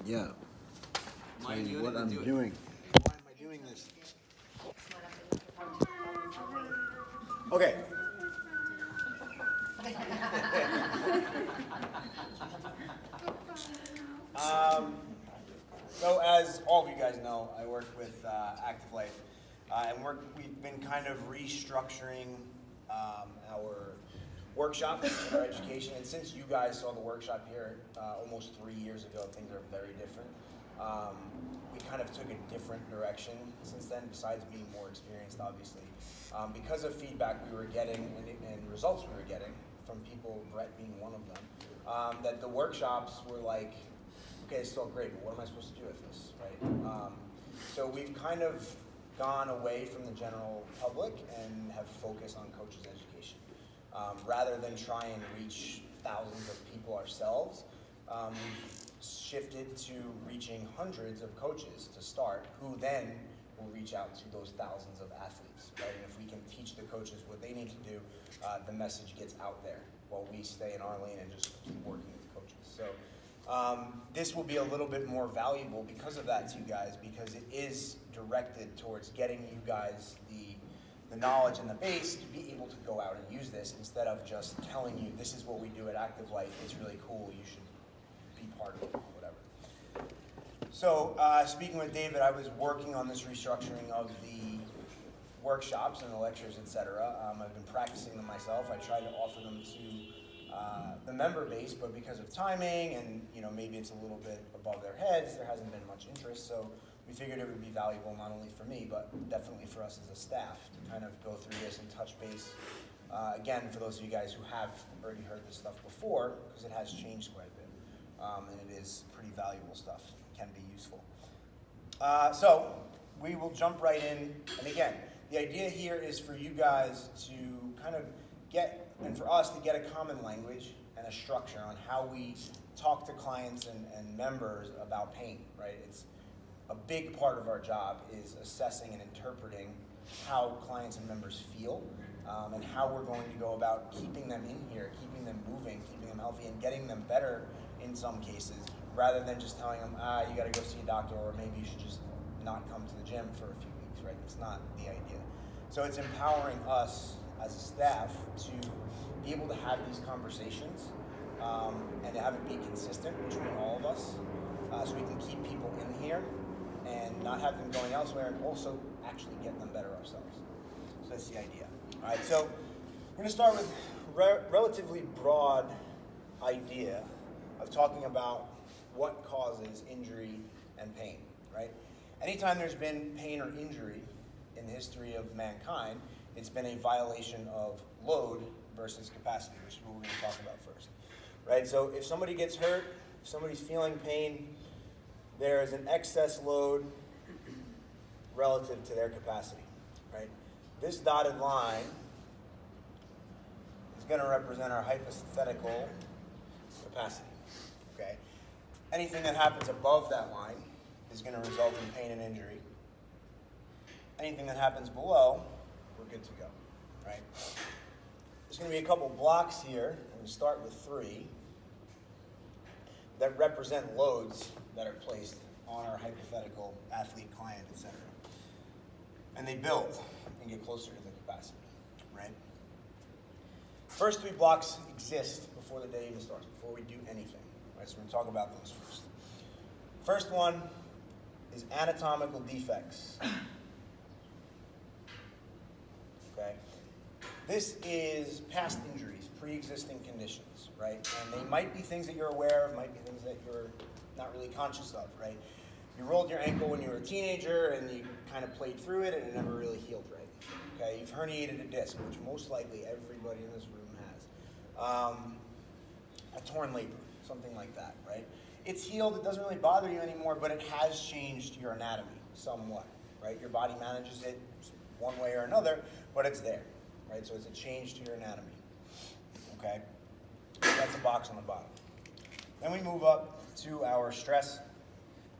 Yeah. Tell you what I'm doing. Why am I doing this? Okay. So as all of you guys know, I work with Active Life, and we've been kind of restructuring our workshop and our education. And since you guys saw the workshop here almost 3 years ago, things are very different. We kind of took a different direction since then, besides being more experienced, obviously. Because of feedback we were getting and results we were getting from people, Brett being one of them, that the workshops were like, okay, it's still great, but what am I supposed to do with this, right? So we've kind of gone away from the general public and have focused on coaches' education. Rather than try and reach thousands of people ourselves, we've shifted to reaching hundreds of coaches to start, who then will reach out to those thousands of athletes, right? And if we can teach the coaches what they need to do, the message gets out there while we stay in our lane and just keep working with coaches. So this will be a little bit more valuable because of that to you guys, because it is directed towards getting you guys the knowledge and the base to be able to go out and use this, instead of just telling you this is what we do at Active Life, it's really cool, you should be part of it, whatever. So speaking with David, I was working on this restructuring of the workshops and the lectures, etc. I've been practicing them myself. I tried to offer them to the member base, but because of timing and maybe it's a little bit above their heads, there hasn't been much interest. So we figured it would be valuable not only for me, but definitely for us as a staff to kind of go through this and touch base. Again, for those of you guys who have already heard this stuff before, because it has changed quite a bit, and it is pretty valuable stuff. It can be useful. So we will jump right in. And again, the idea here is for you guys to kind of get, and for us to get a common language and a structure on how we talk to clients and members about pain, right? It's a big part of our job is assessing and interpreting how clients and members feel, and how we're going to go about keeping them in here, keeping them moving, keeping them healthy, and getting them better in some cases, rather than just telling them, you got to go see a doctor, or maybe you should just not come to the gym for a few weeks, right? It's not the idea. So it's empowering us as a staff to be able to have these conversations and to have it be consistent between all of us, so we can keep people in here and not have them going elsewhere, and also actually get them better ourselves. So that's the idea. All right, so we're going to start with relatively broad idea of talking about what causes injury and pain, right? Anytime there's been pain or injury in the history of mankind, it's been a violation of load versus capacity, which is what we're going to talk about first, right? So if somebody gets hurt, if somebody's feeling pain, there is an excess load relative to their capacity, right? This dotted line is going to represent our hypothetical capacity, okay? Anything that happens above that line is going to result in pain and injury. Anything that happens below, we're good to go, right? There's going to be a couple blocks here. I'm going to start with 3 that represent loads that are placed on our hypothetical athlete, client, etc. And they build and get closer to the capacity, right? First 3 blocks exist before the day even starts, before we do anything, right? So we're going to talk about those first. First one is anatomical defects. Okay? This is past injuries, pre-existing conditions, right? And they might be things that you're aware of, might be things that you're not really conscious of, right? You rolled your ankle when you were a teenager and you kind of played through it and it never really healed right. Okay, you've herniated a disc, which most likely everybody in this room has. A torn labrum, something like that, right? It's healed, it doesn't really bother you anymore, but it has changed your anatomy somewhat, right? Your body manages it one way or another, but it's there, right? So it's a change to your anatomy, okay? That's a box on the bottom. Then we move up to our stress,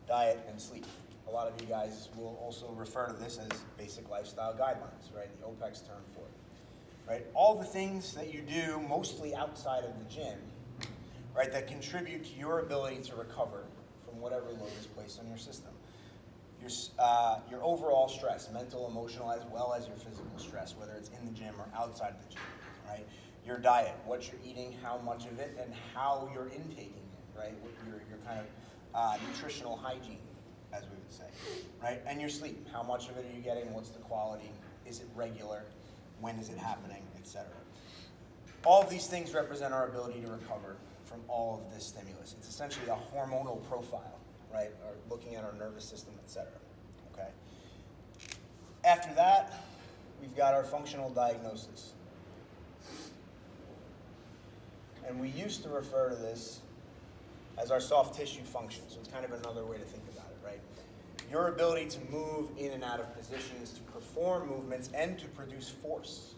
diet, and sleep. A lot of you guys will also refer to this as basic lifestyle guidelines, right? The OPEX term for it, right? All the things that you do, mostly outside of the gym, right, that contribute to your ability to recover from from whatever load is placed on your system. Your overall stress, mental, emotional, as well as your physical stress, whether it's in the gym or outside the gym, right? Your diet, what you're eating, how much of it, and how you're intaking it, right? What your kind of nutritional hygiene, as we would say, right? And your sleep, how much of it are you getting, what's the quality, is it regular, when is it happening, etc. All of these things represent our ability to recover from all of this stimulus. It's essentially a hormonal profile, right? Or looking at our nervous system, etc. Okay. After that, we've got our functional diagnosis. And we used to refer to this as our soft tissue function. So it's kind of another way to think about it, right? Your ability to move in and out of positions, to perform movements, and to produce force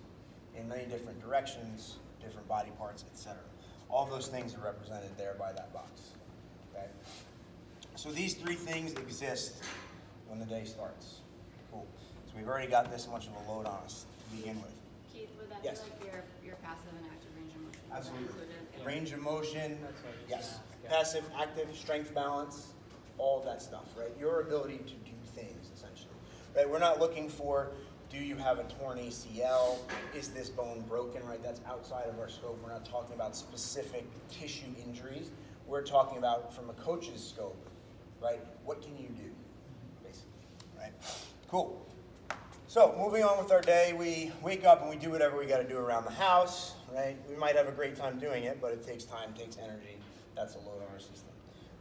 in many different directions, different body parts, etc. All those things are represented there by that box. Okay? So these three things exist when the day starts. Cool. So we've already got this much of a load on us to begin with. Keith, would that Yes. be like your passive and active range of motion? Absolutely. Included in- Range of motion, That's what I was yes. gonna ask, yeah. Passive, active, strength balance, all of that stuff, right? Your ability to do things, essentially. Right? We're not looking for, do you have a torn ACL? Is this bone broken, right? That's outside of our scope. We're not talking about specific tissue injuries. We're talking about, from a coach's scope, right? What can you do, basically, right? Cool. So, moving on with our day, we wake up and we do whatever we got to do around the house, right? We might have a great time doing it, but it takes time, takes energy. That's a load on our system.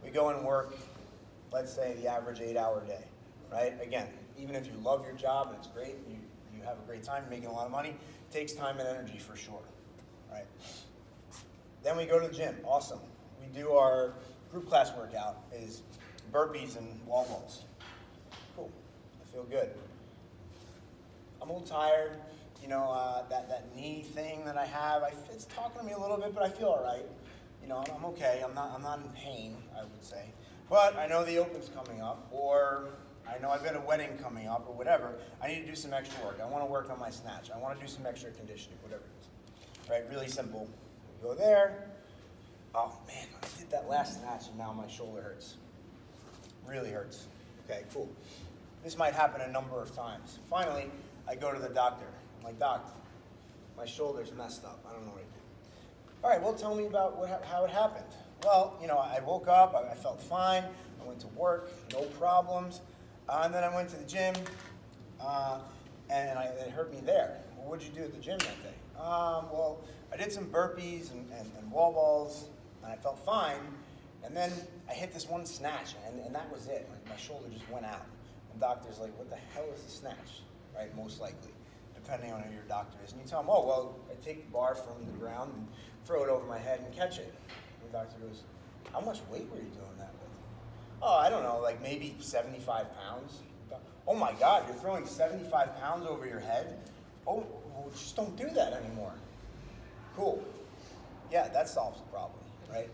We go and work, let's say the average 8-hour day, right? Again, even if you love your job and it's great, you have a great time, you're making a lot of money, it takes time and energy for sure, right? Then we go to the gym, awesome. We do our group class workout, is burpees and wall balls. Cool, I feel good. I'm a little tired, you know, that knee thing that I have, it's talking to me a little bit, but I feel all right. You know, I'm okay, I'm not in pain, I would say. But I know the Open's coming up, or I know I've got a wedding coming up, or whatever. I need to do some extra work. I want to work on my snatch. I want to do some extra conditioning, whatever it is. Right, really simple. We go there. Oh man, I did that last snatch and now my shoulder hurts. Really hurts. Okay, cool. This might happen a number of times. Finally, I go to the doctor. I'm like, Doc, my shoulder's messed up. I don't know what to do. All right, well, tell me about how it happened. Well, you know, I woke up, I felt fine. I went to work, no problems. And then I went to the gym, and it hurt me there. Well, what did you do at the gym that day? Well, I did some burpees and wall balls, and I felt fine. And then I hit this one snatch, and that was it. My shoulder just went out. And the doctor's like, what the hell is a snatch? Right, most likely, depending on who your doctor is. And you tell them, oh, well, I take the bar from the ground and throw it over my head and catch it. And the doctor goes, how much weight were you doing that with? Oh, I don't know, like maybe 75 pounds. Oh my God, you're throwing 75 pounds over your head? Oh, well, just don't do that anymore. Cool. Yeah, that solves the problem, right?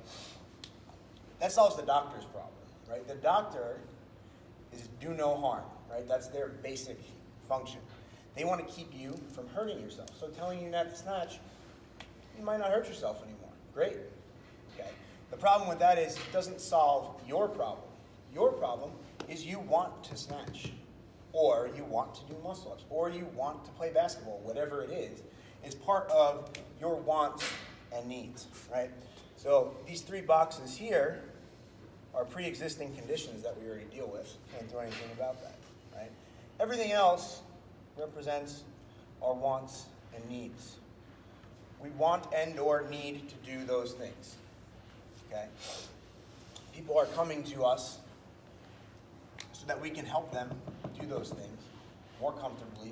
That solves the doctor's problem, right? The doctor is do no harm, right? That's their basic function. They want to keep you from hurting yourself. So telling you not to snatch, you might not hurt yourself anymore. Great. Okay. The problem with that is it doesn't solve your problem. Your problem is you want to snatch, or you want to do muscle ups, or you want to play basketball, whatever it is part of your wants and needs, right? So these three boxes here are pre-existing conditions that we already deal with. Can't do anything about that, right? Everything else represents our wants and needs. We want and or need to do those things, okay? People are coming to us so that we can help them do those things more comfortably,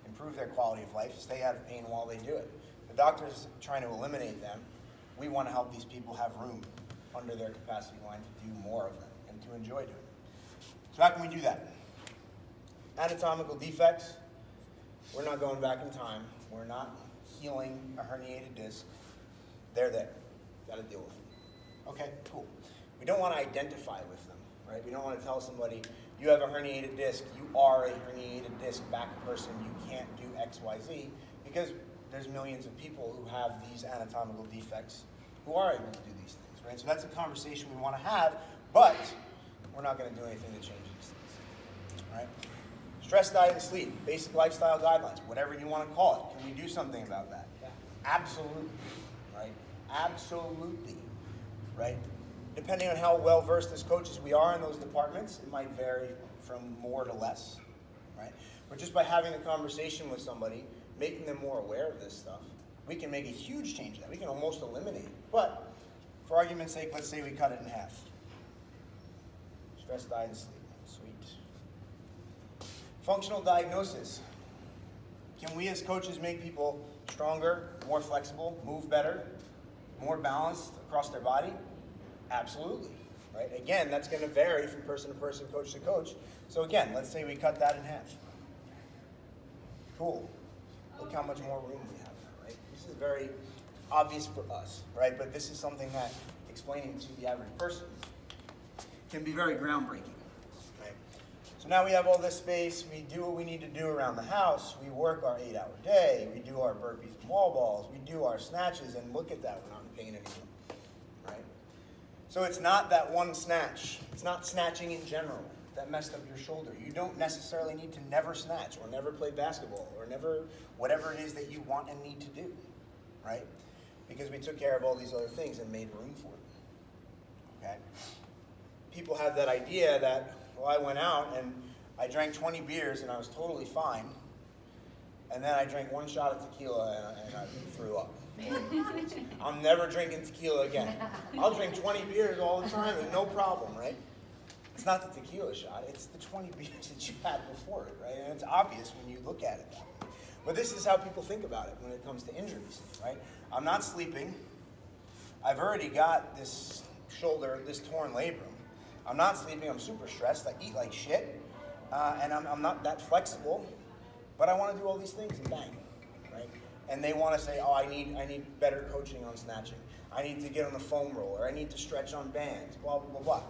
improve their quality of life, stay out of pain while they do it. The doctor's trying to eliminate them. We want to help these people have room under their capacity line to do more of them and to enjoy doing it. So how can we do that? Anatomical defects, we're not going back in time. We're not healing a herniated disc. They're there. Got to deal with them. Okay, cool. We don't want to identify with them, right? We don't want to tell somebody, you have a herniated disc, you are a herniated disc back person, you can't do X, Y, Z, because there's millions of people who have these anatomical defects who are able to do these things, right? So that's a conversation we want to have, but we're not going to do anything to change these things. All right? Stress, diet, and sleep, basic lifestyle guidelines, whatever you want to call it. Can we do something about that? Yeah. Absolutely. Right? Absolutely. Right? Depending on how well versed as coaches we are in those departments, it might vary from more to less. Right? But just by having a conversation with somebody, making them more aware of this stuff, we can make a huge change in that. We can almost eliminate it. But for argument's sake, let's say we cut it in half. Stress, diet, and sleep. Sweet. Functional diagnosis. Can we as coaches make people stronger, more flexible, move better, more balanced across their body? Absolutely. Right? Again, that's going to vary from person to person, coach to coach. So again, let's say we cut that in half. Cool. Look how much more room we have now, right? This is very obvious for us, right? But this is something that explaining to the average person can be very groundbreaking, right? So now we have all this space. We do what we need to do around the house. We work our 8-hour day. We do our burpees and wall balls. We do our snatches, and look at that, we're not in pain anymore, right? So it's not that one snatch. It's not snatching in general that messed up your shoulder. You don't necessarily need to never snatch or never play basketball or never whatever it is that you want and need to do, right? Because we took care of all these other things and made room for it, okay? People have that idea that, well, I went out and I drank 20 beers and I was totally fine, and then I drank one shot of tequila and I threw up. I'm never drinking tequila again. I'll drink 20 beers all the time and no problem, right? It's not the tequila shot, it's the 20 beers that you had before it, right? And it's obvious when you look at it that way. But this is how people think about it when it comes to injuries, right? I'm not sleeping. I've already got this shoulder, this torn labrum. I'm not sleeping, I'm super stressed, I eat like shit, and I'm not that flexible, but I want to do all these things and bang, right? And they want to say, oh, I need better coaching on snatching. I need to get on the foam roller, I need to stretch on bands, blah, blah, blah, blah.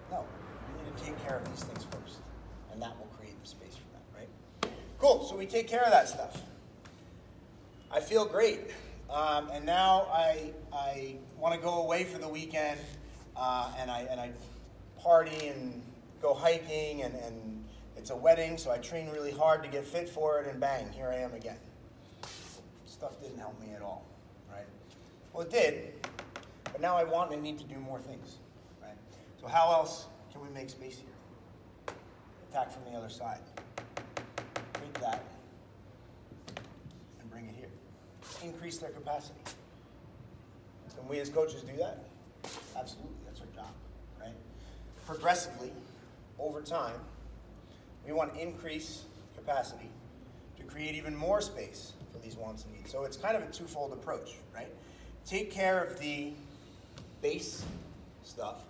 No, you need to take care of these things first, and that will create the space for that, right? Cool, so we take care of that stuff. I feel great, and now I want to go away for the weekend, and I party and go hiking, and it's a wedding, so I train really hard to get fit for it, and bang, here I am again. Stuff didn't help me at all, right? Well, it did, but now I want and need to do more things. So how else can we make space here? Attack from the other side. Take that and bring it here. Increase their capacity. Can we as coaches do that? Absolutely, that's our job, right? Progressively, over time, we want to increase capacity to create even more space for these wants and needs. So it's kind of a twofold approach, right? Take care of the base stuff,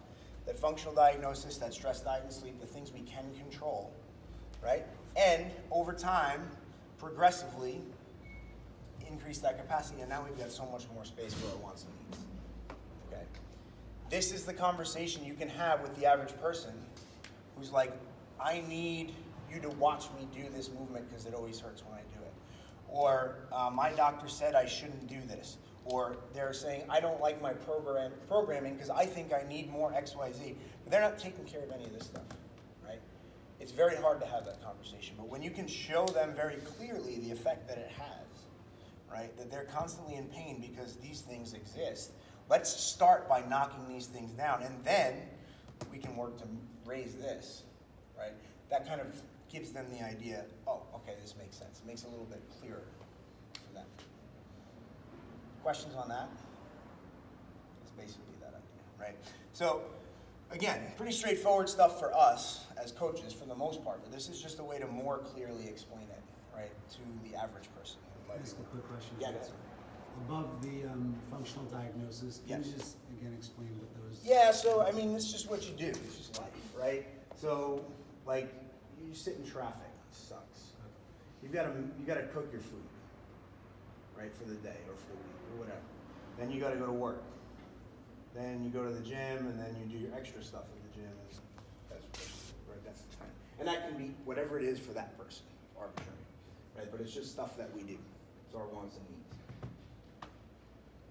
that functional diagnosis, that stress, diet, and sleep, the things we can control, right? And over time, progressively, increase that capacity, and now we've got so much more space for our wants and needs, okay? This is the conversation you can have with the average person who's like, I need you to watch me do this movement because it always hurts when I do it. Or my doctor said I shouldn't do this. Or they're saying, I don't like my programming because I think I need more X, Y, Z. But they're not taking care of any of this stuff, right? It's very hard to have that conversation. But when you can show them very clearly the effect that it has, right? That they're constantly in pain because these things exist. Let's start by knocking these things down. And then we can work to raise this, right? That kind of gives them the idea, oh, okay, this makes sense. It makes it a little bit clearer for them. Questions on that? That's basically that idea, right? So, again, pretty straightforward stuff for us as coaches for the most part, but this is just a way to more clearly explain it, right, to the average person. Can I ask a quick question? Yeah, go ahead. Above the functional diagnosis, can Yes. you just, again, explain what those... Yeah, so, I mean, it's just what you do. It's just life, right? So, like, you sit in traffic. It sucks. You gotta cook your food, right, for the day or for the week or whatever. Then you gotta go to work. Then you go to the gym, and then you do your extra stuff at the gym. And that's the time. And that can be whatever it is for that person, arbitrary, right? But it's just stuff that we do. It's our wants and needs.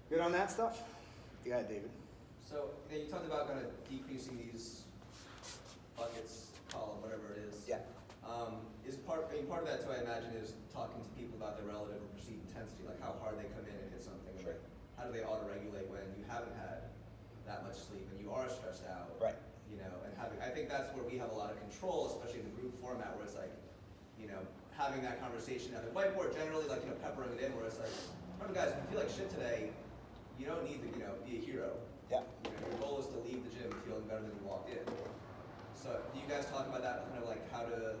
Good on that stuff? Yeah, David. So you talked about kind of decreasing these imagine is talking to people about their relative or perceived intensity, like how hard they come in and hit something. Sure. Like, how do they auto-regulate when you haven't had that much sleep and you are stressed out? Right. You know, and I think that's where we have a lot of control, especially in the group format, where it's like, you know, having that conversation at the whiteboard, generally, like, you know, peppering it in, where it's like, remember guys, if you feel like shit today, you don't need to, you know, be a hero. Yeah. You know, your goal is to leave the gym feeling better than you walked in. So, do you guys talk about that, kind of like how to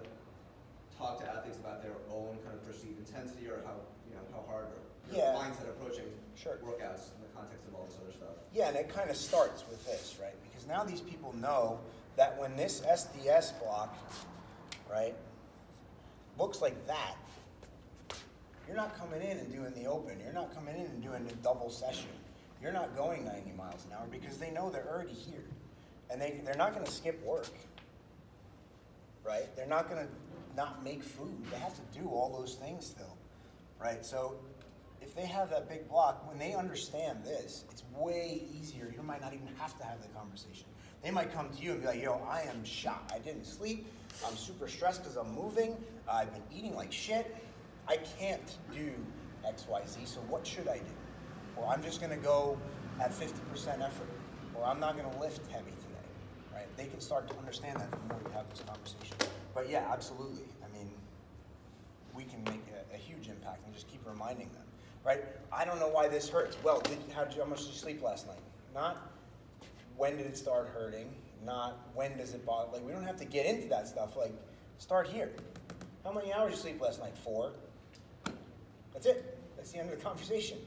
talk to athletes about their own kind of perceived intensity, or how, you know, how hard or your mindset approaching workouts in the context of all this other stuff? Yeah, and it kind of starts with this, right? Because now these people know that when this SDS block, right, looks like that, you're not coming in and doing the open. You're not coming in and doing the double session. You're not going 90 miles an hour because they know they're already here. And they're not going to skip work, right? They're not going to not make food. They have to do all those things still, right? So if they have that big block, when they understand this, it's way easier. You might not even have to have the conversation. They might come to you and be like, yo, I am shot. I didn't sleep. I'm super stressed because I'm moving. I've been eating like shit. I can't do X, Y, Z, so what should I do? Or I'm just going to go at 50% effort. Or I'm not going to lift heavy today, right? They can start to understand that the more you have this conversation. But yeah, absolutely. I mean, we can make a huge impact and just keep reminding them, right? I don't know why this hurts. Well, how much did you sleep last night? Not when did it start hurting, not when does it bother. Like, we don't have to get into that stuff. Like, start here. How many hours did you sleep last night? 4. That's it. That's the end of the conversation.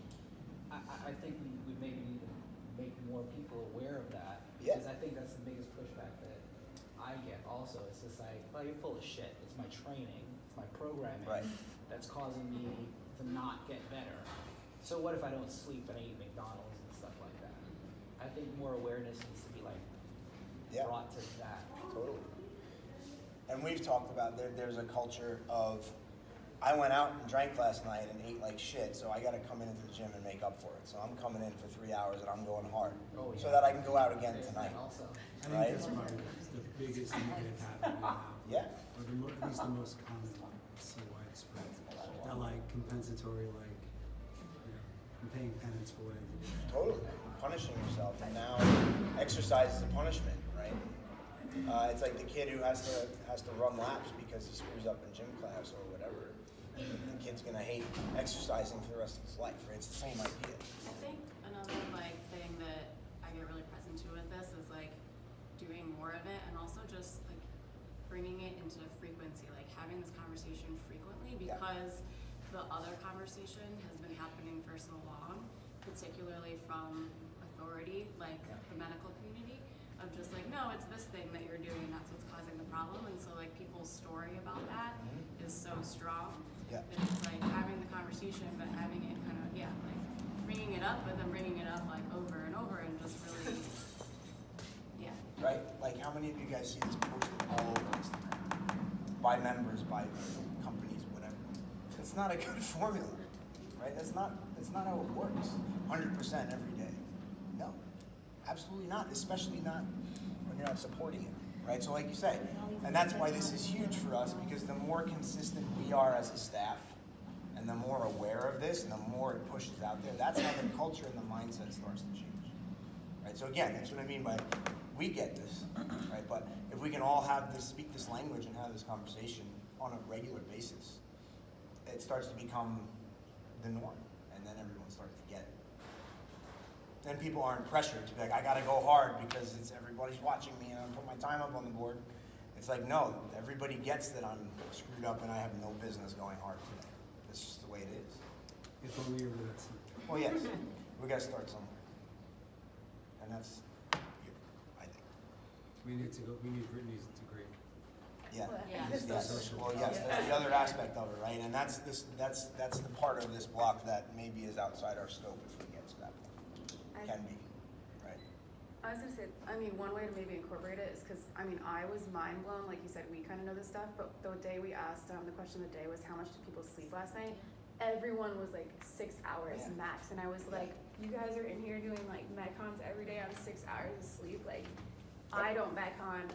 I think we maybe need to make more people aware of that. Yeah. Because I think that's the biggest pushback that I get also. It's just like, well, you're full of shit. It's my training, it's my programming that's causing me to not get better. So what if I don't sleep and I eat McDonald's and stuff like that? I think more awareness needs to be like brought to that. Totally. And we've talked about there's a culture of, I went out and drank last night and ate like shit, so I got to come into the gym and make up for it. So I'm coming in for 3 hours and I'm going hard, so that I can go out again tonight. Also, I think that's probably the biggest negative happening now. Yeah. Or at least the most common one. It's so widespread. That like compensatory, like, you know, I'm paying penance for what I did. Totally. Punishing yourself. And now exercise is a punishment, right? It's like the kid who has to run laps because he screws up in gym class or whatever. The kid's gonna hate exercising for the rest of his life, right? It's the same idea. I think another thing that I get really present to with this is doing more of it, and also just bringing it into frequency, having this conversation frequently, because the other conversation has been happening for so long, particularly from authority, the medical community, of just no, it's this thing that you're doing, that's what's causing the problem. And so people's story about that is so strong. Yeah. That it's having the conversation, but having it kind of, bringing it up, but then bringing it up over and over, and just really, Right? Like, how many of you guys see this posted all over Instagram? By members, by companies, whatever. It's not a good formula, right? That's not how it works. 100% every day. No, absolutely not. Especially not when you're not supporting it, right? So, like you say, and that's why this is huge for us, because the more consistent we are as a staff, and the more aware of this, and the more it pushes out there, that's how the culture and the mindset starts to change, right? So again, that's what I mean by we get this, right? But if we can all speak this language and have this conversation on a regular basis, it starts to become the norm, and then everyone starts to get it. Then people aren't pressured to be like, I gotta go hard because everybody's watching me and I'm putting my time up on the board. It's like, no, everybody gets that I'm screwed up and I have no business going hard today. That's just the way it is. If only you were that simple. Well, yes, we gotta start somewhere. And that's here, I think. We need Brittany's degree. Yeah. Yeah. Yes. Well, yes, that's the other aspect of it, right? And that's the part of this block that maybe is outside our scope if we get to that point. Can be, right? I was gonna say, one way to maybe incorporate it is because, I was mind blown, like you said, we kind of know this stuff, but the day we asked, the question of the day was how much did people sleep last night? Everyone was 6 hours max, and I was like, you guys are in here doing Metcons every day on 6 hours of sleep. I don't Metcon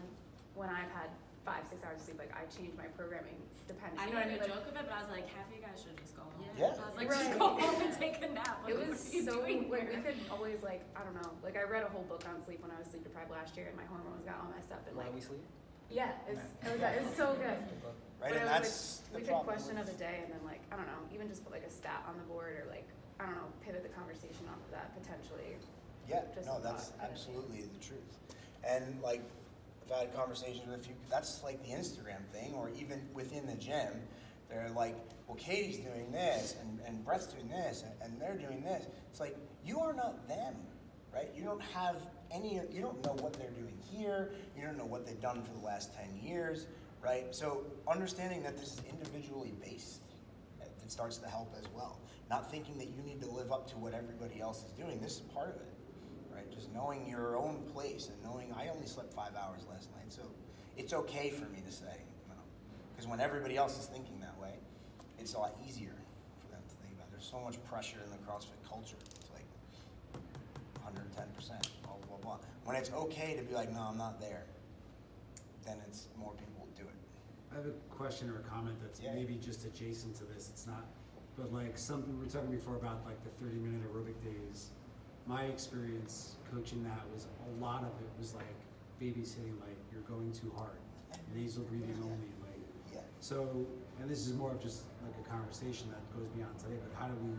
when I've had 5-6 hours of sleep. Like I change my programming depending. I You know what I made mean? a joke of it, but I was like, half of you guys should just go home. Yeah. I was like, Right. just go home and take a nap. Like, It was what are you so doing like we here? could always like I don't know. Like I read a whole book on sleep when I was sleep deprived last year, and my hormones got all messed up. And Why like we sleep? yeah, it was so good. Right, But and it was that's like, we the could problem question with- of the day, and then like I don't know, even just put like a stat on the board, or like I don't know, pivot the conversation off of that potentially. Yeah, Just no, a that's thought. absolutely the truth. And like, I've had conversations with a few, that's like the Instagram thing, or even within the gym, they're like, well, Katie's doing this, and Brett's doing this, and they're doing this. It's like, you are not them, right? You don't have you don't know what they're doing here, you don't know what they've done for the last 10 years, right? So understanding that this is individually based, it starts to help as well. Not thinking that you need to live up to what everybody else is doing, this is part of it. Right, just knowing your own place and knowing I only slept 5 hours last night, so it's okay for me to say, because when everybody else is thinking that way, it's a lot easier for them to think about. There's so much pressure in the CrossFit culture. It's like 110%, blah, blah, blah. When it's okay to be like, no, I'm not there, then it's more people do it. I have a question or a comment that's Yeah. maybe just adjacent to this. It's not, but like something we were talking before about like the 30-minute aerobic days. My experience coaching that was a lot of it was like babysitting, like you're going too hard, nasal breathing only, like. Yeah. So, and this is more of just like a conversation that goes beyond today, but how do we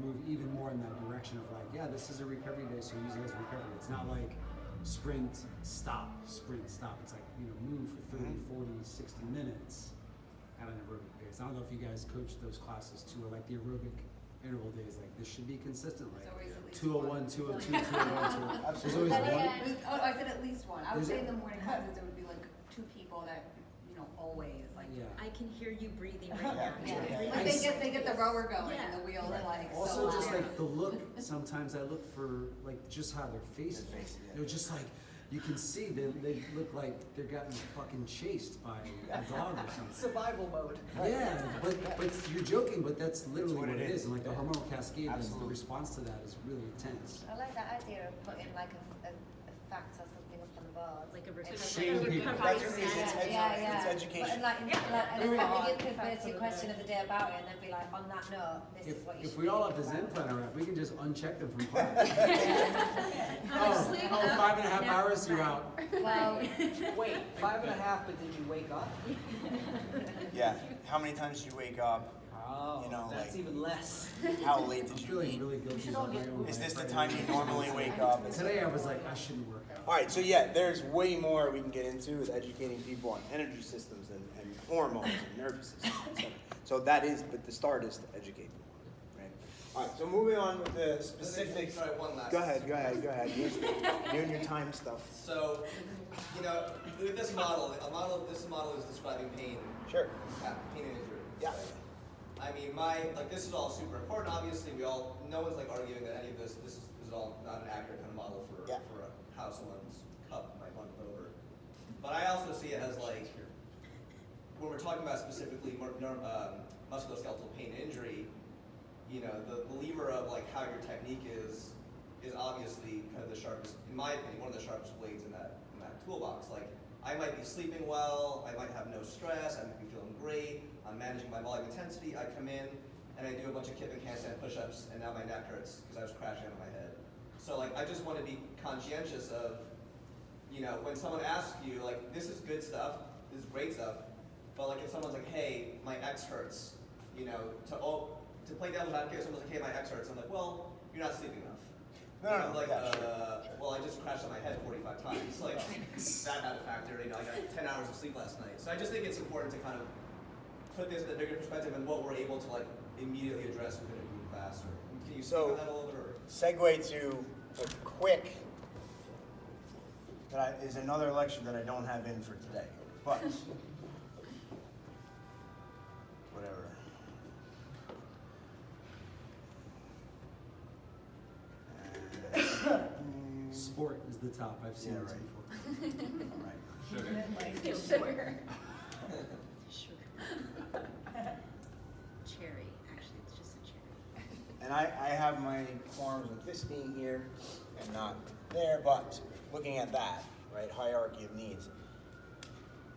move even more in that direction of like, yeah, this is a recovery day, so use it as recovery. It's not like sprint, stop, sprint, stop. It's like, move for 30, 40, 60 minutes at an aerobic pace. I don't know if you guys coach those classes too, or like the aerobic interval days, like this should be consistent, like There's always at least 201, 202, 201, 202. There's always Then one. again, I said at least one. I would Is say it? in the morning classes, there would be like 2 people that, always like. Yeah. I can hear you breathing right now. Yeah. Yeah. Yeah. Like they get the rower going and the wheels Right. like Also, so just loud. like the look. Sometimes I look for like just how their faces. Their face, yeah. They're just like you can see they look like they're getting fucking chased by a dog or something. Survival mode. Yeah, but you're joking, but that's literally what what it it is. is. And like the hormonal cascade, and the Absolutely. response to that is really intense. I like that idea of putting like a fact or something up on the board. Like a Shame people. That's what it is, it's Yeah. education. But like, and you could base your question of the day about it and then be like, on that note, this is what you If should we all be have the Zen about. planner app, we can just uncheck them from class. How much sleep? 5.5 hours, you're out. Well, Wait, 5.5, but did you wake up? Yeah, how many times did you wake up? Oh, that's like, even less. how late did I'm you feeling eat? really guilty about my own. Is this the life time right you now. normally wake up? And Today I was like, I shouldn't work out. All right, so yeah, there's way more we can get into with educating people on energy systems and hormones and nervous systems, etc. So that is, but the start is to educate them, right? All right, so moving on with the specifics. Sorry, one last. Go ahead. You and your time stuff. So, with this model, this model is describing pain. Sure. Pain and injury. Yeah. I mean, this is all super important. Obviously, no one's like arguing that any of this is all not an accurate kind of model for how someone's cup might run over. But I also see it as like, when we're talking about specifically musculoskeletal pain and injury, the lever of like how your technique is obviously kind of the sharpest, in my opinion, one of the sharpest blades in that toolbox. Like, I might be sleeping well, I might have no stress, I might be feeling great, I'm managing my volume intensity, I come in and I do a bunch of kipping handstand push-ups and now my neck hurts because I was crashing out of my head. So like, I just want to be conscientious of, when someone asks you, like, this is good stuff, this is great stuff, but like if someone's like, hey, my X hurts, to play devil's advocate, someone's like, hey, my X hurts, I'm like, well, you're not sleeping enough. No, Like, sure. well, I just crashed on my head 45 times. Like, that had a factor. I got 10 hours of sleep last night. So I just think it's important to kind of put this in a bigger perspective and what we're able to like immediately address within a group class. Or can you speak on that a little bit? Or? Segue to a quick, is another lecture that I don't have in for today, but whatever. Sport is the top. I've seen Yeah, this right. before. All right. Sugar. Cherry. Actually, it's just a cherry. And I have my qualms with this being here and not there, but looking at that, right, hierarchy of needs,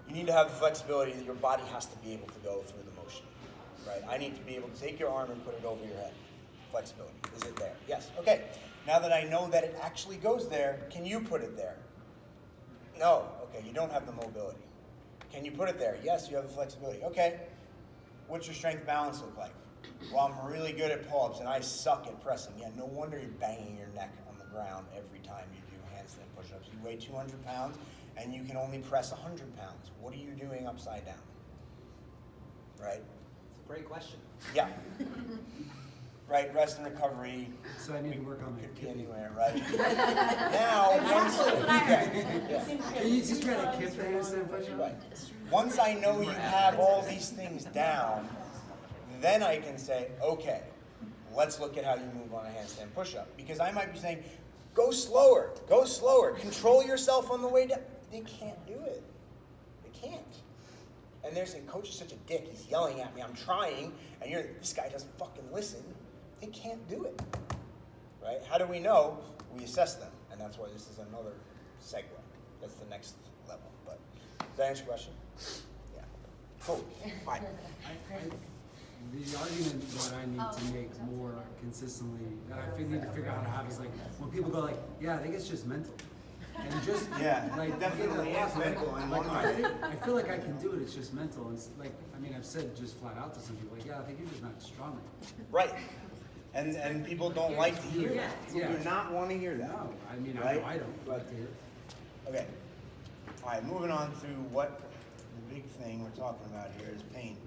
You need to have the flexibility that your body has to be able to go through the motion, right? I need to be able to take your arm and put it over your head. Flexibility. Is it there? Yes. Okay. Now that I know that it actually goes there, can you put it there? No. Okay, you don't have the mobility. Can you put it there? Yes, you have the flexibility. Okay. What's your strength balance look like? Well, I'm really good at pull-ups and I suck at pressing. Yeah, no wonder you're banging your neck on the ground every time you do handstand push-ups. You weigh 200 pounds and you can only press 100 pounds. What are you doing upside down? Right? It's a great question. Yeah. Right, rest and recovery. So I need to work on my Could be kipping. anywhere, right? Now, Can you teach me how to kip the handstand push-up? right. Once I know you have all these things down, then I can say, okay, let's look at how you move on a handstand push-up. Because I might be saying, go slower, control yourself on the way down. They can't do it. They can't. And they're saying, coach is such a dick, he's yelling at me, I'm trying, and this guy doesn't fucking listen. They can't do it, right? How do we know? We assess them, and that's why this is another segue. That's the next level. But does that answer your question? Yeah. Cool. Fine. The argument that I need to make more consistently, that I need to figure out how to have is like, when people go like, yeah, I think it's just mental. And just, like, definitely is mental. Like, I feel like I can do it, it's just mental. And it's like, I mean, I've said just flat out to some people, like, yeah, I think you're just not strong enough. Right. And people don't like to hear that. People Yeah. do not want to hear that. No, I mean, Right? I don't like to hear it. Okay. All right, moving on to what the big thing we're talking about here is pain.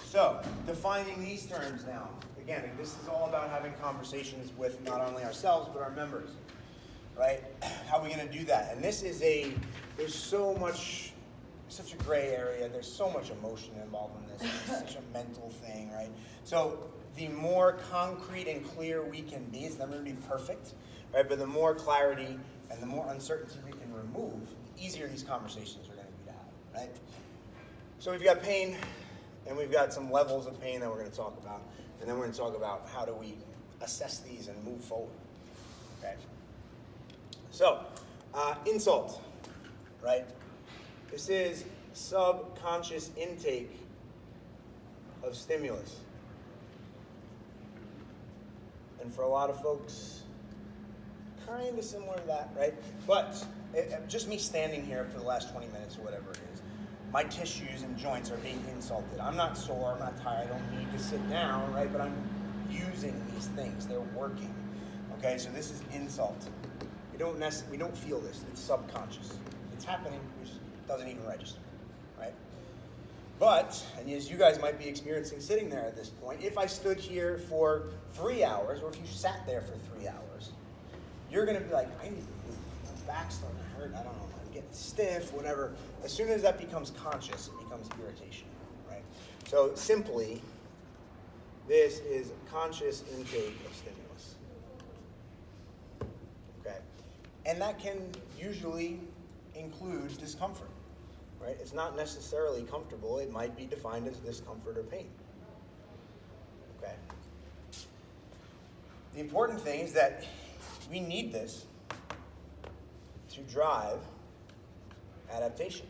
So, defining these terms now. Again, this is all about having conversations with not only ourselves, but our members. Right? How are we going to do that? And this is there's such a gray area. There's so much emotion involved in this. It's such a mental thing, right? So the more concrete and clear we can be, it's never going to be perfect, right? But the more clarity and the more uncertainty we can remove, the easier these conversations are going to be to have, right? So we've got pain, and we've got some levels of pain that we're going to talk about. And then we're going to talk about how do we assess these and move forward, okay? So, insult, right? This is subconscious intake of stimulus. And for a lot of folks, kind of similar to that, right? But just me standing here for the last 20 minutes or whatever it is, my tissues and joints are being insulted. I'm not sore, I'm not tired, I don't need to sit down, right? But I'm using these things, they're working. Okay, so this is insult. We don't feel this, it's subconscious. It's happening, which doesn't even register, right? But, and as you guys might be experiencing sitting there at this point, if I stood here for 3 hours, or if you sat there for 3 hours, you're gonna be like, I need to move. My back's starting to hurt, I don't know, I'm getting stiff, whatever. As soon as that becomes conscious, it becomes irritation, right? So simply, this is conscious intake of stimulus. Okay? And that can usually include discomfort, right? It's not necessarily comfortable. It might be defined as discomfort or pain. Okay? The important thing is that we need this to drive adaptation.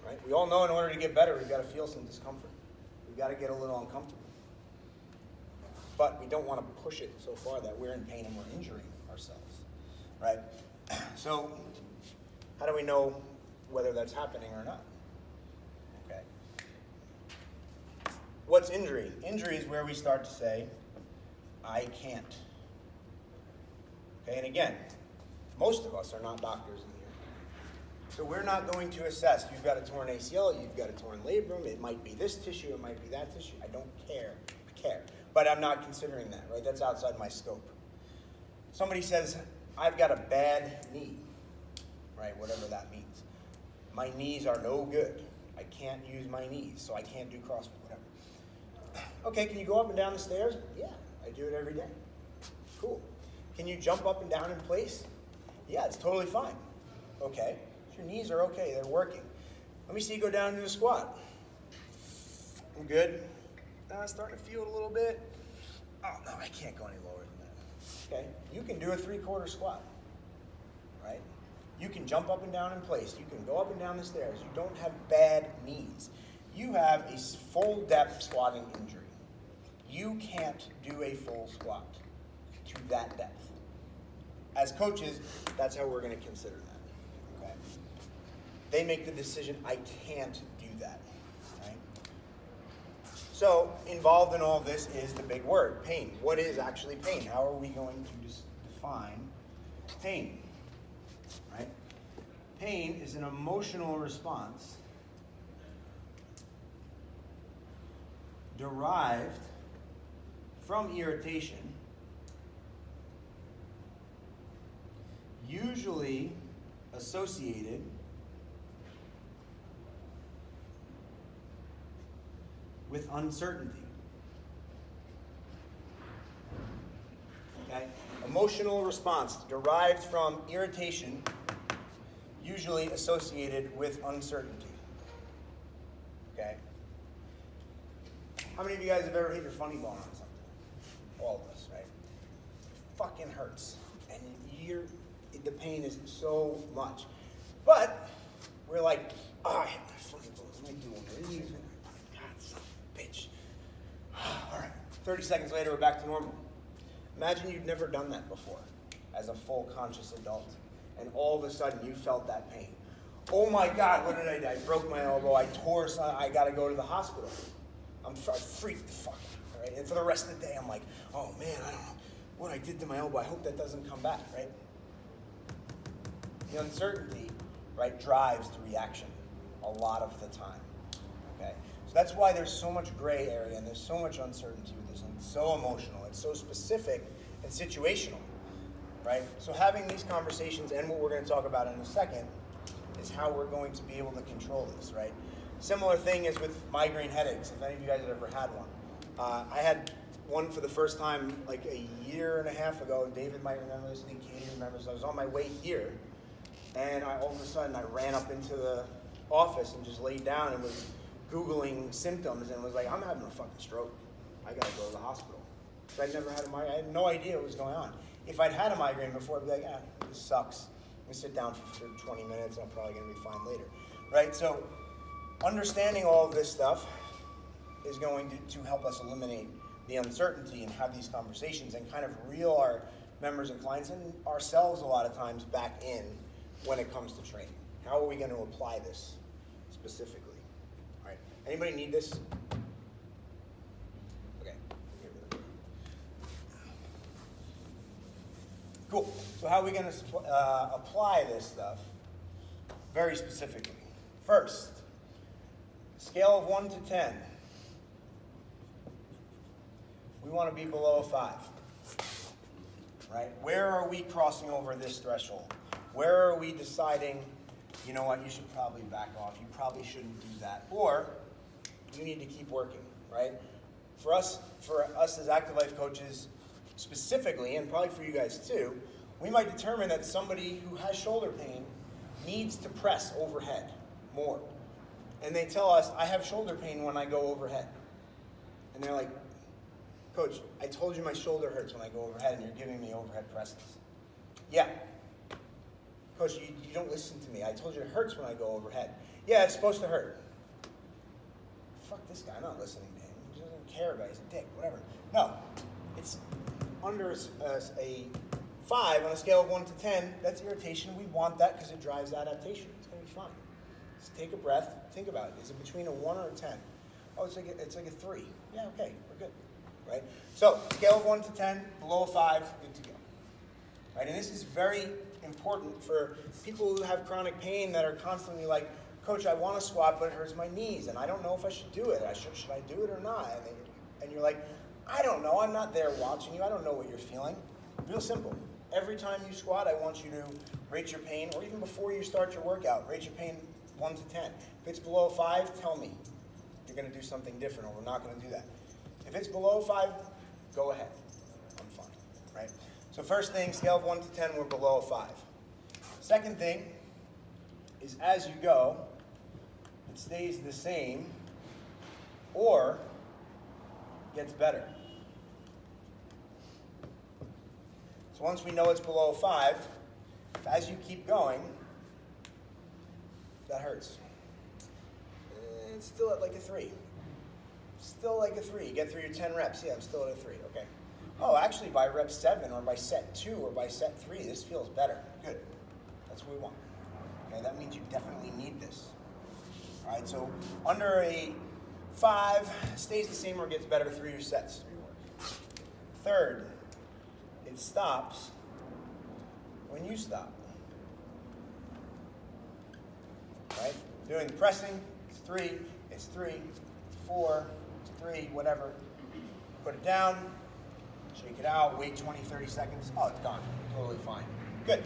Right? We all know in order to get better, we've got to feel some discomfort. We've got to get a little uncomfortable. But we don't want to push it so far that we're in pain and we're injuring ourselves. Right? So, how do we know whether that's happening or not? Okay. What's injury? Injury is where we start to say, I can't. Okay, and again, most of us are not doctors in here. So we're not going to assess, you've got a torn ACL, you've got a torn labrum, it might be this tissue, it might be that tissue. I don't care. I care. But I'm not considering that, right? That's outside my scope. Somebody says, I've got a bad knee, right? Whatever that means. My knees are no good. I can't use my knees, so I can't do CrossFit, whatever. Okay, can you go up and down the stairs? Yeah, I do it every day. Cool. Can you jump up and down in place? Yeah, it's totally fine. Okay, your knees are okay, they're working. Let me see you go down to the squat. I'm good. Now I'm starting to feel it a little bit. Oh no, I can't go any lower than that. Okay, you can do a 3/4 squat, right? You can jump up and down in place. You can go up and down the stairs. You don't have bad knees. You have a full depth squatting injury. You can't do a full squat to that depth. As coaches, that's how we're going to consider that. Okay? They make the decision, I can't do that. Right? So, involved in all this is the big word, pain. What is actually pain? How are we going to define pain? Right? Pain is an emotional response derived from irritation, usually associated with uncertainty. Okay? Emotional response derived from irritation, usually associated with uncertainty. Okay? How many of you guys have ever hit your funny bone on something? All of us, right? Fucking hurts. And the pain is so much. But we're like, I hit my funny bone. What am I doing? God, son of a bitch. All right. 30 seconds later, we're back to normal. Imagine you'd never done that before as a full conscious adult. And all of a sudden, you felt that pain. Oh my God, what did I do? I broke my elbow. I tore something. I got to go to the hospital. I freaked the fuck out, right? And for the rest of the day, I'm like, oh man, I don't know what I did to my elbow. I hope that doesn't come back, right? The uncertainty, right, drives the reaction a lot of the time, okay? So that's why there's so much gray area and there's so much uncertainty with this. And it's so emotional, it's so specific and situational, right? So having these conversations and what we're going to talk about in a second is how we're going to be able to control this, right? Similar thing is with migraine headaches, if any of you guys have ever had one. I had one for the first time like a year and a half ago. David might remember this, I think Katie remembers. I was on my way here, and all of a sudden I ran up into the office and just laid down and was Googling symptoms and was like, I'm having a fucking stroke. I gotta go to the hospital. So I'd never had a migraine. I had no idea what was going on. If I'd had a migraine before, I'd be like, this sucks. Let me sit down for 20 minutes. I'm probably gonna be fine later, right? So understanding all of this stuff is going to help us eliminate the uncertainty and have these conversations and kind of reel our members and clients and ourselves a lot of times back in when it comes to training. How are we going to apply this specifically? All right. Anybody need this? Okay. Cool. So how are we going to apply this stuff very specifically? First, scale of 1 to 10. We want to be below a 5. Right? Where are we crossing over this threshold? Where are we deciding, you know what, you should probably back off. You probably shouldn't do that. Or you need to keep working, right? For us as active life coaches specifically, and probably for you guys too, we might determine that somebody who has shoulder pain needs to press overhead more. And they tell us, I have shoulder pain when I go overhead. And they're like, Coach, I told you my shoulder hurts when I go overhead and you're giving me overhead presses. Yeah. Coach, you don't listen to me. I told you it hurts when I go overhead. Yeah, it's supposed to hurt. Fuck this guy, I'm not listening to him. He doesn't care about it. He's a dick, whatever. No, it's under a 5 on a scale of 1 to 10. That's irritation. We want that because it drives adaptation. It's going to be fine. Just take a breath. Think about it. Is it between a 1 or a 10? Oh, it's like a 3. Yeah, okay, we're good. Right? So, scale of 1 to 10, below a 5, good to go. Right? And this is very important for people who have chronic pain that are constantly like, Coach, I want to squat, but it hurts my knees, and I don't know if I should do it. Should I do it or not? And you're like, I don't know. I'm not there watching you. I don't know what you're feeling. Real simple. Every time you squat, I want you to rate your pain, or even before you start your workout, rate your pain 1 to 10. If it's below 5, tell me. You're going to do something different, or we're not going to do that. If it's below 5, go ahead. I'm fine, right? So first thing, scale of 1 to 10, we're below a 5. Second thing is as you go, it stays the same or gets better. So once we know it's below 5, as you keep going, that hurts. It's still at like a 3. Still like a 3. You get through your 10 reps. Yeah, I'm still at a 3. Okay. Oh, actually, by rep 7 or by set 2 or by set 3, this feels better. Good. That's what we want. Okay, that means you definitely need this. All right, so under a 5, stays the same or gets better through your sets. 3 work. Third, it stops when you stop. Right? Doing the pressing, it's 3, it's 3, it's 4, it's 3, whatever. Put it down, shake it out, wait 20, 30 seconds. Oh, it's gone. Totally fine. Good.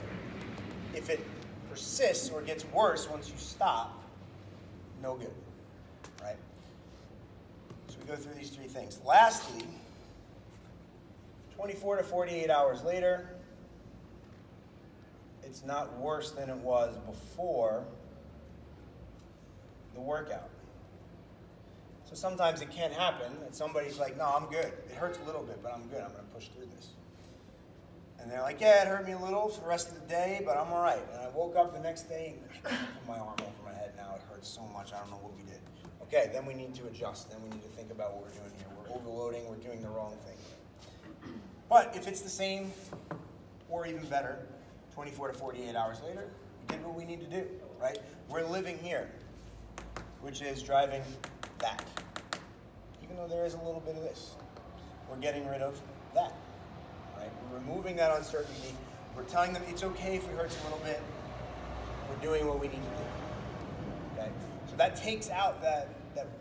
If it persists or gets worse once you stop, no good. Right? So we go through these 3 things. Lastly, 24 to 48 hours later, it's not worse than it was before the workout. So sometimes it can happen that somebody's like, no, I'm good. It hurts a little bit, but I'm good. I'm going to push through this. And they're like, yeah, it hurt me a little for the rest of the day, but I'm all right. And I woke up the next day and I put my arm over my head. Now it hurts so much. I don't know what we did. Okay, then we need to adjust. Then we need to think about what we're doing here. We're overloading. We're doing the wrong thing. But if it's the same or even better, 24 to 48 hours later, we did what we need to do, right? We're living here, which is driving that. Even though there is a little bit of this, we're getting rid of that, right? We're removing that uncertainty. We're telling them it's okay if it hurts a little bit. We're doing what we need to do, okay? So that takes out that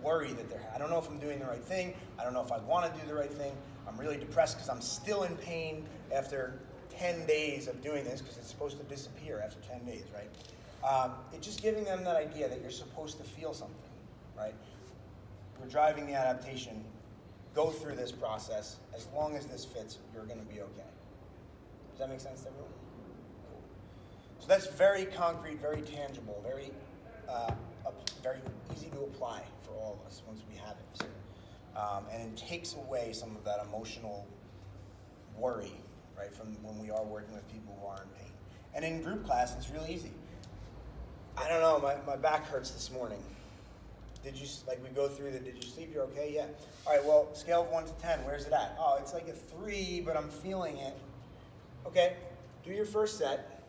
worry that they're having. I don't know if I'm doing the right thing. I don't know if I want to do the right thing. I'm really depressed because I'm still in pain after 10 days of doing this, because it's supposed to disappear after 10 days, right? It's just giving them that idea that you're supposed to feel something, right? We're driving the adaptation. Go through this process. As long as this fits, you're going to be okay. Does that make sense to everyone? Cool. So that's very concrete, very tangible, very easy to apply for all of us once we have it. And it takes away some of that emotional worry, right, from when we are working with people who are in pain. And in group class, it's really easy. I don't know, my back hurts this morning. Did you, like we go through did you sleep, you're okay? Yeah. All right, well, scale of 1 to 10, where's it at? Oh, it's like a 3, but I'm feeling it. Okay, do your first set.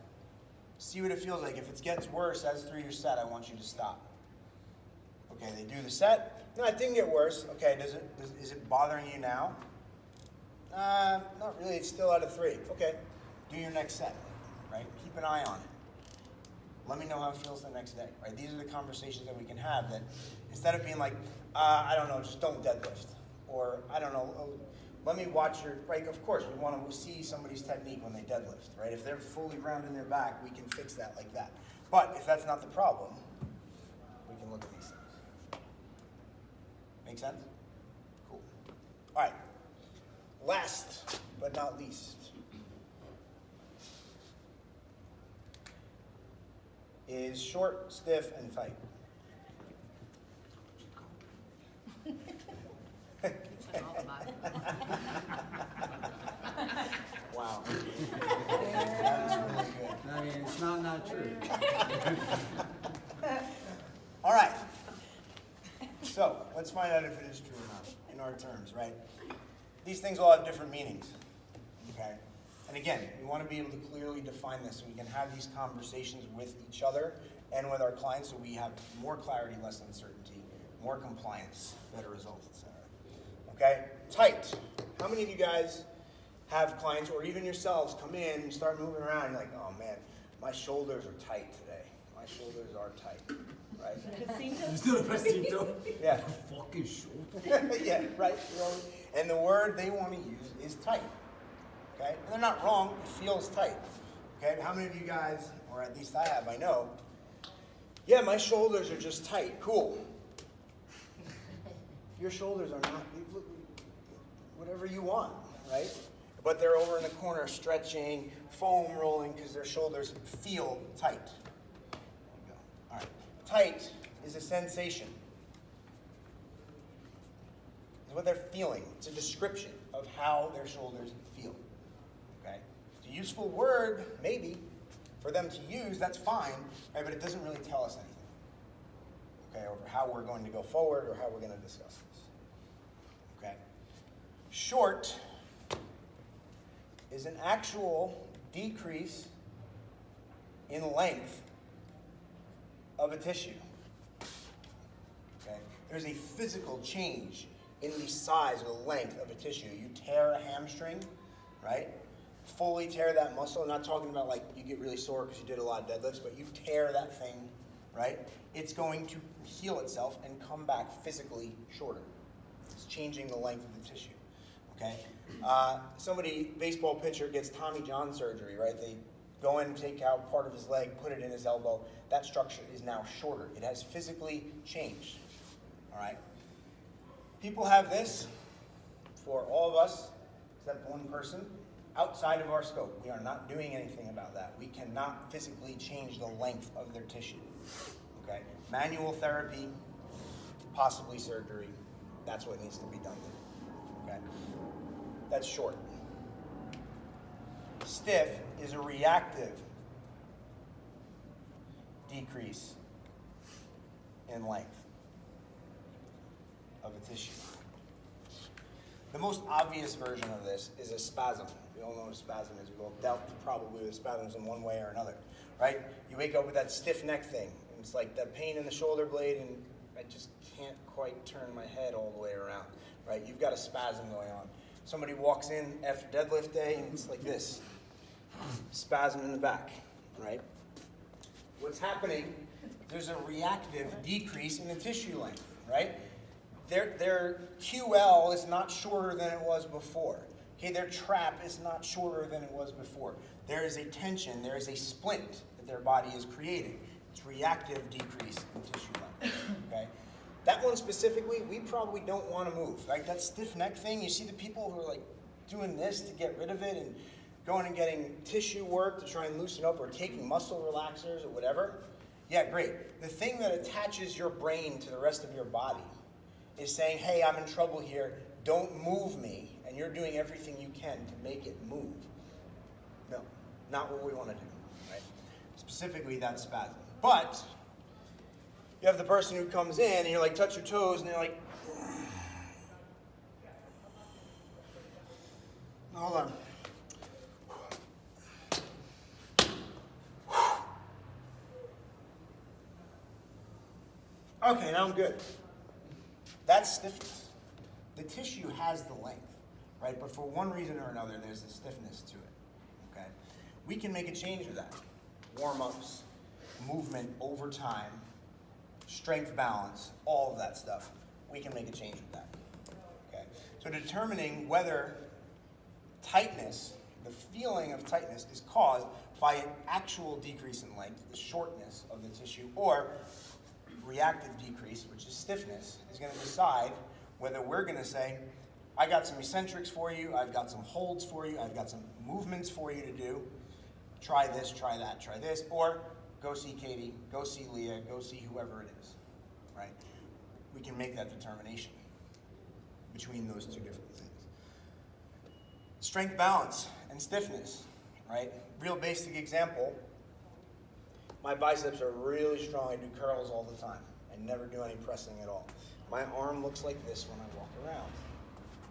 See what it feels like. If it gets worse as through your set, I want you to stop. Okay, they do the set. No, it didn't get worse. Okay, is it bothering you now? Not really, it's still at a 3. Okay, do your next set, right? Keep an eye on it. Let me know how it feels the next day, right? These are the conversations that we can have that instead of being like, I don't know, just don't deadlift. Or, I don't know, let me watch your, right? Of course, we want to see somebody's technique when they deadlift, right? If they're fully rounding their back, we can fix that like that. But if that's not the problem, we can look at these things. Make sense? Cool. All right. Last but not least is short, stiff, and tight. Wow. That was really good. I mean, it's not true. All right. So let's find out if it is true or not in our terms, right? These things all have different meanings, okay? And again, we want to be able to clearly define this so we can have these conversations with each other and with our clients so we have more clarity, less uncertainty, more compliance, better results, etc. Okay? Tight. How many of you guys have clients or even yourselves come in and start moving around and you're like, oh man, my shoulders are tight today. My shoulders are tight, right? You still the best team too? Yeah. Fucking shoulder. Yeah, right. And the word they want to use is tight. Okay? And they're not wrong. It feels tight. Okay? But how many of you guys, or at least I know, yeah, my shoulders are just tight. Cool. Your shoulders are not, whatever you want, right? But they're over in the corner stretching, foam rolling, because their shoulders feel tight. There you go. All right. Tight is a sensation. It's what they're feeling. It's a description of how their shoulders feel. Okay? It's a useful word, maybe, for them to use. That's fine, right? But it doesn't really tell us anything. okay, over how we're going to go forward or how we're going to discuss this. Okay. Short is an actual decrease in length of a tissue. Okay? There's a physical change in the size or the length of a tissue. You tear a hamstring, right? Fully tear that muscle. I'm not talking about like you get really sore because you did a lot of deadlifts, but you tear that thing, right? It's going to heal itself and come back physically shorter. It's changing the length of the tissue. Okay? Baseball pitcher gets Tommy John surgery, right? They go in and take out part of his leg, put it in his elbow. That structure is now shorter. It has physically changed. All right? People have this for all of us, except one person, outside of our scope. We are not doing anything about that. We cannot physically change the length of their tissue. Okay? Manual therapy, possibly surgery. That's what needs to be done there. Okay? That's short. Stiff is a reactive decrease in length of a tissue. The most obvious version of this is a spasm. We all know what a spasm is. We've all dealt probably with spasms in one way or another, right? You wake up with that stiff neck thing. And it's like that pain in the shoulder blade, and I just can't quite turn my head all the way around, right? You've got a spasm going on. Somebody walks in after deadlift day, and it's like this. Spasm in the back, right? What's happening, there's a reactive decrease in the tissue length, right? Their QL is not shorter than it was before. Okay, their trap is not shorter than it was before. There is a tension, there is a splint that their body is creating. It's reactive decrease in tissue length, okay? That one specifically, we probably don't want to move. Like that stiff neck thing, you see the people who are like doing this to get rid of it and going and getting tissue work to try and loosen up or taking muscle relaxers or whatever. Yeah, great. The thing that attaches your brain to the rest of your body is saying, hey, I'm in trouble here, don't move me, and you're doing everything you can to make it move. No, not what we want to do, right? Specifically, that spasm. But you have the person who comes in, and you're like, touch your toes, and they're like, hold on. Okay, now I'm good. That's stiffness. The tissue has the length, right? But for one reason or another, there's a stiffness to it, okay? We can make a change with that. Warm-ups, movement over time, strength balance, all of that stuff. We can make a change with that, okay? So determining whether tightness, the feeling of tightness, is caused by an actual decrease in length, the shortness of the tissue, or reactive decrease, which is stiffness, is going to decide whether we're going to say, I got some eccentrics for you, I've got some holds for you, I've got some movements for you to do, try this, try that, try this, or go see Katie, go see Leah, go see whoever it is, right? We can make that determination between those two different things. Strength balance and stiffness, right? Real basic example. My biceps are really strong. I do curls all the time. I never do any pressing at all. My arm looks like this when I walk around,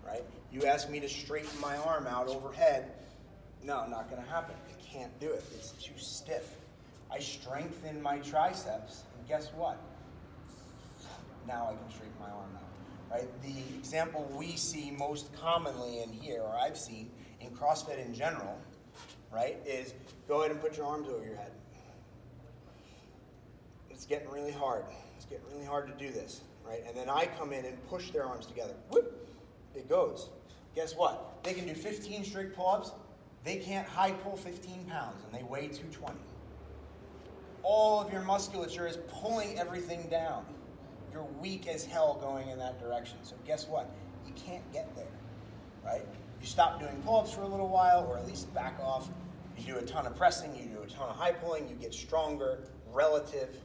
right? You ask me to straighten my arm out overhead, no, not going to happen. I can't do it. It's too stiff. I strengthen my triceps, and guess what? Now I can straighten my arm out, right? The example we see most commonly in here, or I've seen in CrossFit in general, right, is go ahead and put your arms over your head. It's getting really hard. It's getting really hard to do this, right? And then I come in and push their arms together. Whoop! It goes. Guess what? They can do 15 strict pull-ups. They can't high pull 15 pounds, and they weigh 220. All of your musculature is pulling everything down. You're weak as hell going in that direction. So guess what? You can't get there, right? You stop doing pull-ups for a little while, or at least back off. You do a ton of pressing. You do a ton of high pulling. You get stronger, relative.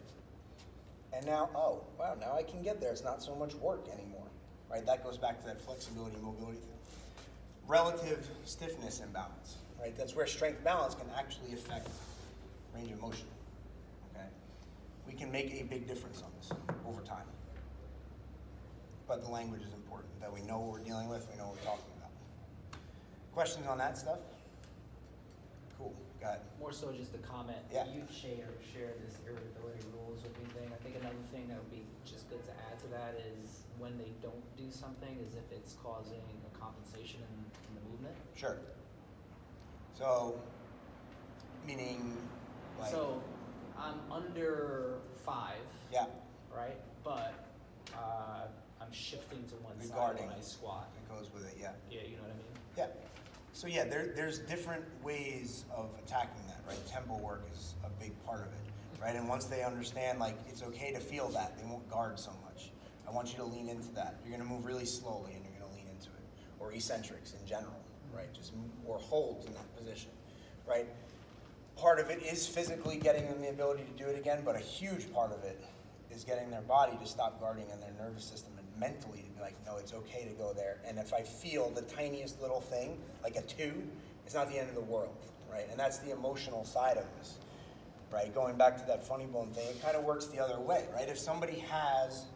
And now, oh, wow, now I can get there. It's not so much work anymore, right? That goes back to that flexibility, mobility thing. Relative stiffness imbalance, right? That's where strength balance can actually affect range of motion, okay? We we can make a big difference on this over time. But the language is important, that we know what we're dealing with, we know what we're talking about. Questions on that stuff? Cool, go ahead. More so just a comment. Yeah. You share this irritability rules with me thing. I think another thing that would be just good to add to that is when they don't do something is if it's causing a compensation in the movement. Sure. So, meaning, like, So I'm under 5, yeah, right? But I'm shifting to one side regarding, when I squat. it goes with it, yeah. Yeah, you know what I mean? Yeah. So yeah, there's different ways of attacking that, right? Tempo work is a big part of it, right? And once they understand, like, it's okay to feel that, they won't guard so much. I want you to lean into that. You're gonna move really slowly and you're gonna lean into it. Or eccentrics in general, right? Or holds in that position, right? Part of it is physically getting them the ability to do it again, but a huge part of it is getting their body to stop guarding and their nervous system and mentally to be like, no, it's okay to go there. And if I feel the tiniest little thing, like a 2, it's not the end of the world, right? And that's the emotional side of this, right? Going back to that funny bone thing, it kind of works the other way, right? If somebody has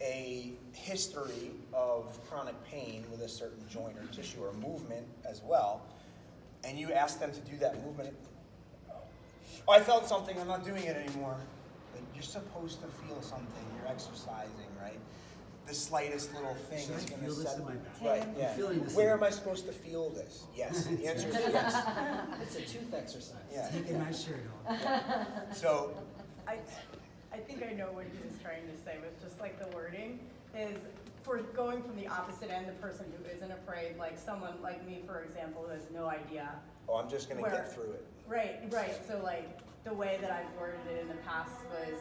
a history of chronic pain with a certain joint or tissue or movement as well, and you ask them to do that movement, oh, I felt something, I'm not doing it anymore. Like, you're supposed to feel something, you're exercising, right? The slightest little thing Should is I going to feel this set in my right. back? Yeah. I'm feeling this Where in am I supposed to feel this? Yes. The answer is yes. It's a tooth exercise. Yeah. Taking my shirt off. So, I think I know what he was trying to say with just like the wording is for going from the opposite end, the person who isn't afraid, like someone like me, for example, who has no idea. oh, I'm just going to Where- get through it. Right. So like the way that I've worded it in the past was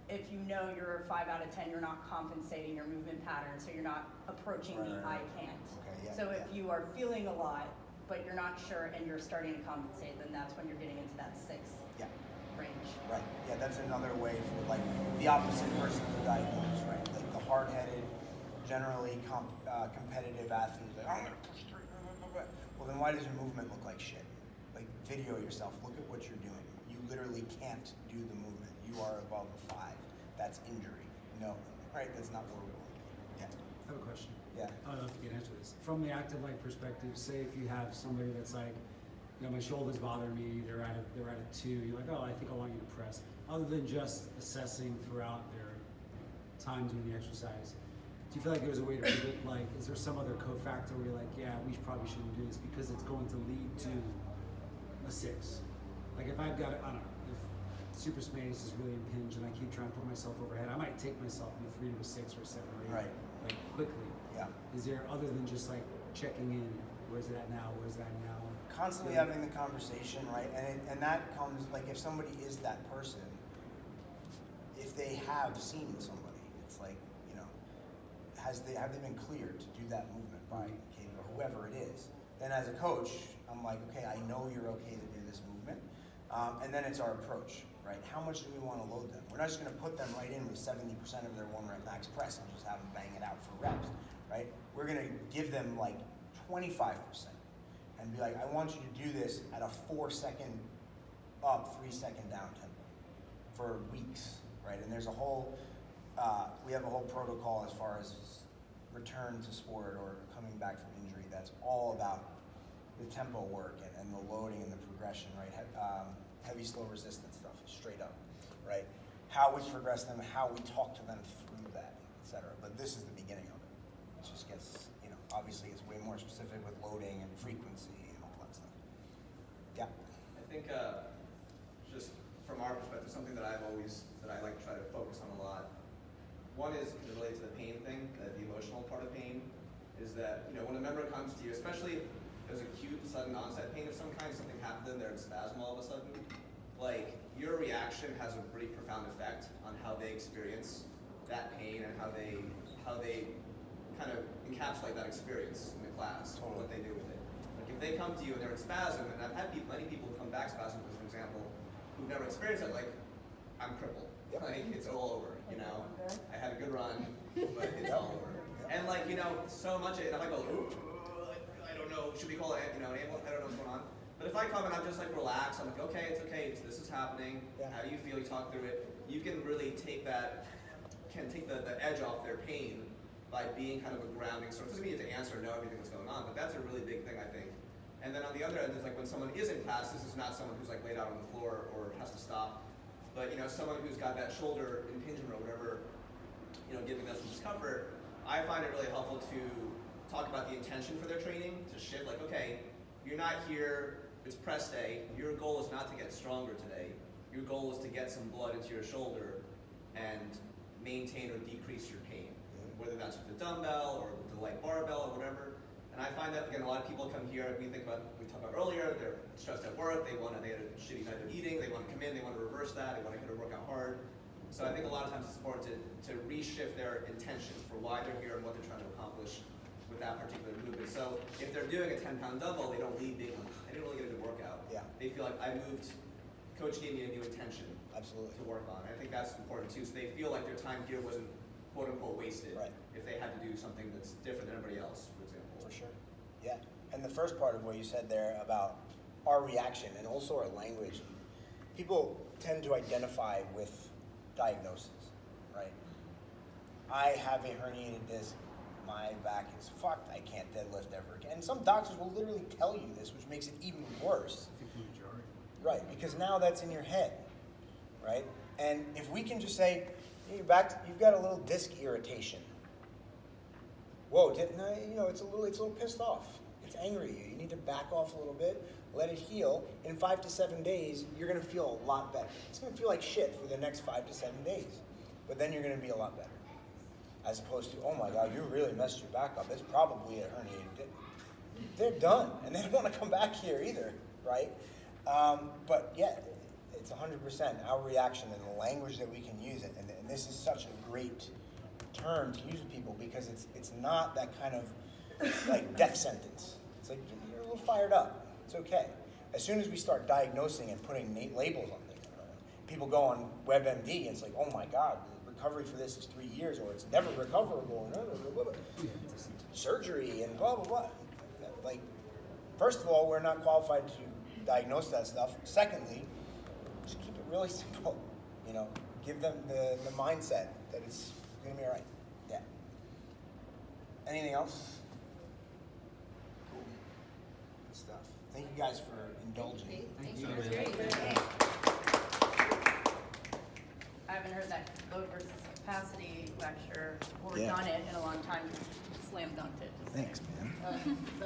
if you know you're a 5 out of 10, you're not compensating your movement pattern, so you're not approaching the Right. I can't. Okay, yeah, So if yeah. you are feeling a lot, but you're not sure and you're starting to compensate, then that's when you're getting into that 6 Yeah. range. Right. Yeah, that's another way for, like, the opposite person to diagnose, right? Like the hard-headed, generally competitive athlete, like, I'm going to push through. Well, then why does your movement look like shit? Like, video yourself. Look at what you're doing. You literally can't do the movement. You are above a 5. That's injury. No. Right? That's not where we're going. Yeah. I have a question. Yeah. I don't know if you can answer this. From the active life perspective, say if you have somebody that's like, you know, my shoulders bother me, they're at a 2, you're like, oh, I think I want you to press. Other than just assessing throughout their time doing the exercise, do you feel like there's a way to predict, like, is there some other cofactor where you're like, yeah, we probably shouldn't do this because it's going to lead to a 6? Like if I've got, I don't know, if super space is really impinged and I keep trying to put myself overhead, I might take myself from a 3 to a 6 or a 7 or 8, Right. like quickly. Yeah. Is there, other than just like checking in, where's it at now, where's that now? Constantly Yeah. having the conversation, right? And that comes, like, if somebody is that person, if they have seen somebody, it's like, you know, have they been cleared to do that movement by Kate or whoever it is? Then as a coach, I'm like, okay, I know you're okay to do this movement. And then it's our approach, right? How much do we want to load them? We're not just going to put them right in with 70% of their 1 rep max press and just have them bang it out for reps, right? We're going to give them like 25% and be like, I want you to do this at a 4-second up, 3-second down tempo for weeks, right? And there's a whole, we have a whole protocol as far as return to sport or coming back from injury that's all about the tempo work and the loading and the progression, right? Heavy, slow resistance stuff, straight up, right? How we progress them, how we talk to them through that, et cetera. But this is the beginning of it. It just gets, you know, obviously it's way more specific with loading and frequency and all that stuff. Yeah. I think just from our perspective, something that I like to try to focus on a lot. One is related to the pain thing, the emotional part of pain, is that, you know, when a member comes to you, especially if there's acute sudden onset pain of some kind, something happened to them, they're in spasm all of a sudden, like your reaction has a pretty profound effect on how they experience that pain and how they kind of encapsulate that experience in the class, or what they do with it. Like if they come to you and they're in spasm, and I've had many people come back spasm, for example, who've never experienced it, like, I'm crippled. Yep. Like, it's all over, you know? I had a good run, but it's all over. And like, you know, so much of it, I'm like, oh, I don't know, should we call it, you know, an ambulance? I don't know what's going on. But if I come and I'm just like relaxed, I'm like, okay, this is happening. Yeah. How do you feel? You talk through it. You can really take the edge off their pain by being kind of a grounding source. It doesn't mean you have to answer or know everything that's going on, but that's a really big thing, I think. And then on the other end is like when someone is in class, this is not someone who's like laid out on the floor or has to stop, but someone who's got that shoulder impingement or whatever, giving them some discomfort. I find it really helpful to talk about the intention for their training, to shift like, okay, you're not here, it's press day, your goal is not to get stronger today, your goal is to get some blood into your shoulder and maintain or decrease your pain, whether that's with the dumbbell or with the light barbell or whatever. And I find that, again, a lot of people come here, we talked about earlier, they're stressed at work, they had a shitty night of eating, they want to come in, they want to reverse that, they want to hit a workout hard. So I think a lot of times it's important to reshift their intention for why they're here and what they're trying to accomplish with that particular movement. So if they're doing a 10-pound dumbbell, they don't leave being like, I didn't really get a good workout. Yeah. They feel like coach gave me a new intention Absolutely. to work on. I think that's important too. So they feel like their time here wasn't quote unquote wasted Right. if they had to do something that's different than everybody else, for example. For sure. Yeah. And the first part of what you said there about our reaction and also our language, people tend to identify with diagnosis, right? I have a herniated disc. My back is fucked. I can't deadlift ever again. And some doctors will literally tell you this, which makes it even worse. I think the majority. Right, because now that's in your head, right? And if we can just say, hey, your back, you've got a little disc irritation. Whoa, it's a little pissed off. It's angry at you. You need to back off a little bit, let it heal. In 5 to 7 days, you're gonna feel a lot better. It's gonna feel like shit for the next 5 to 7 days, but then you're gonna be a lot better. As opposed to, oh my God, you really messed your back up. It's probably a herniated disc. They're done, and they don't want to come back here either, right? But yeah, it's 100% our reaction and the language that we can use it. And this is such a great term to use with people because it's not that kind of like death sentence. It's like you're a little fired up. It's okay. As soon as we start diagnosing and putting labels on things, people go on WebMD and it's like, oh my God, the recovery for this is 3 years or it's never recoverable and surgery and blah blah blah. Like, first of all, we're not qualified to diagnose that stuff. Secondly, just keep it really simple. Give them the mindset that it's gonna be all right. Yeah. Anything else? Cool. Good stuff. Thank you guys for indulging. Thank you. you. It was great. I haven't heard that load versus capacity lecture or Yeah. done it in a long time. Slam dunked it. Thanks, man. The